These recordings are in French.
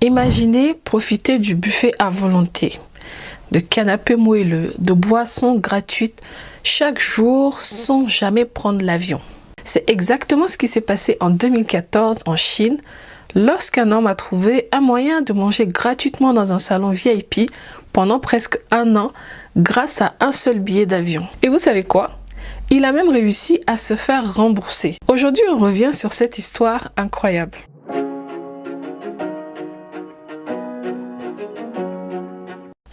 Imaginez profiter du buffet à volonté, de canapés moelleux, de boissons gratuites chaque jour sans jamais prendre l'avion. C'est exactement ce qui s'est passé en 2014 en Chine, lorsqu'un homme a trouvé un moyen de manger gratuitement dans un salon VIP pendant presque un an grâce à un seul billet d'avion. Et vous savez quoi? Il a même réussi à se faire rembourser. Aujourd'hui, on revient sur cette histoire incroyable.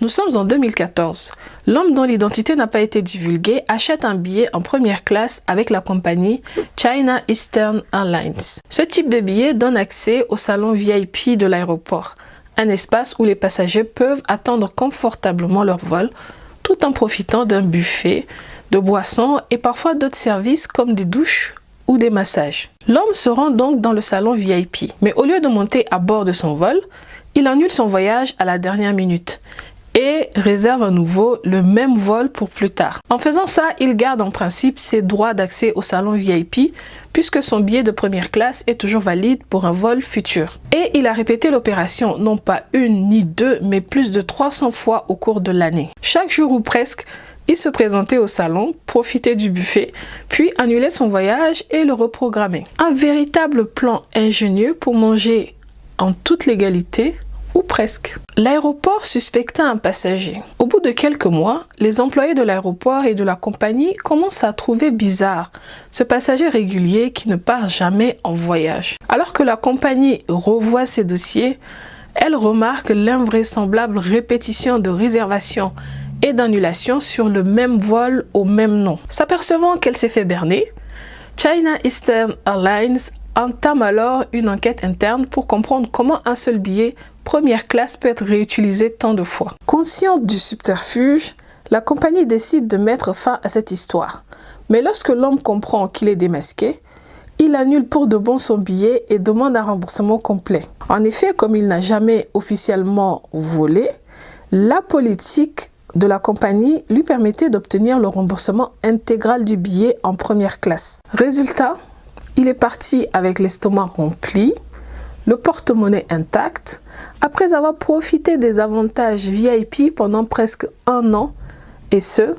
Nous sommes en 2014. L'homme dont l'identité n'a pas été divulguée achète un billet en première classe avec la compagnie China Eastern Airlines. Ce type de billet donne accès au salon VIP de l'aéroport, un espace où les passagers peuvent attendre confortablement leur vol tout en profitant d'un buffet, de boissons et parfois d'autres services comme des douches ou des massages. L'homme se rend donc dans le salon VIP, mais au lieu de monter à bord de son vol, il annule son voyage à la dernière minute et réserve à nouveau le même vol pour plus tard. En faisant ça, il garde en principe ses droits d'accès au salon VIP puisque son billet de première classe est toujours valide pour un vol futur. Et il a répété l'opération non pas une ni deux, mais plus de 300 fois au cours de l'année. Chaque jour ou presque, il se présentait au salon, profitait du buffet, puis annulait son voyage et le reprogrammait. Un véritable plan ingénieux pour manger en toute légalité, ou presque. L'aéroport suspecta un passager. Au bout de quelques mois, les employés de l'aéroport et de la compagnie commencent à trouver bizarre ce passager régulier qui ne part jamais en voyage. Alors que la compagnie revoit ses dossiers, elle remarque l'invraisemblable répétition de réservations et d'annulations sur le même vol au même nom. S'apercevant qu'elle s'est fait berner, China Eastern Airlines entame alors une enquête interne pour comprendre comment un seul billet première classe peut être réutilisé tant de fois. Consciente du subterfuge, la compagnie décide de mettre fin à cette histoire. Mais lorsque l'homme comprend qu'il est démasqué, il annule pour de bon son billet et demande un remboursement complet. En effet, comme il n'a jamais officiellement volé, la politique de la compagnie lui permettait d'obtenir le remboursement intégral du billet en première classe. Résultat, il est parti avec l'estomac rempli, le porte-monnaie intact, après avoir profité des avantages VIP pendant presque un an, et ce,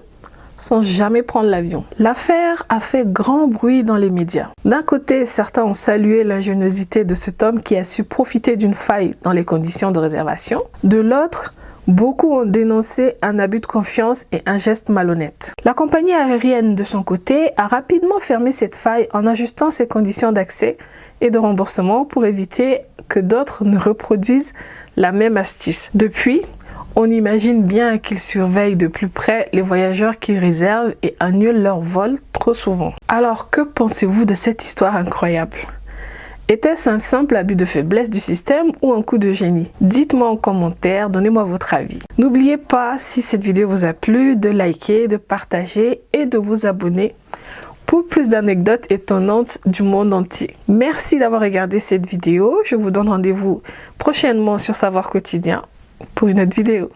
sans jamais prendre l'avion. L'affaire a fait grand bruit dans les médias. D'un côté, certains ont salué l'ingéniosité de cet homme qui a su profiter d'une faille dans les conditions de réservation. De l'autre, beaucoup ont dénoncé un abus de confiance et un geste malhonnête. La compagnie aérienne, de son côté, a rapidement fermé cette faille en ajustant ses conditions d'accès et de remboursement pour éviter que d'autres ne reproduisent la même astuce. Depuis, on imagine bien qu'ils surveillent de plus près les voyageurs qui réservent et annulent leur vol trop souvent. Alors, que pensez-vous de cette histoire incroyable? Était-ce un simple abus de faiblesse du système ou un coup de génie? Dites-moi en commentaire, donnez-moi votre avis. N'oubliez pas, si cette vidéo vous a plu, de liker, de partager et de vous abonner pour plus d'anecdotes étonnantes du monde entier. Merci d'avoir regardé cette vidéo. Je vous donne rendez-vous prochainement sur Savoir Quotidien pour une autre vidéo.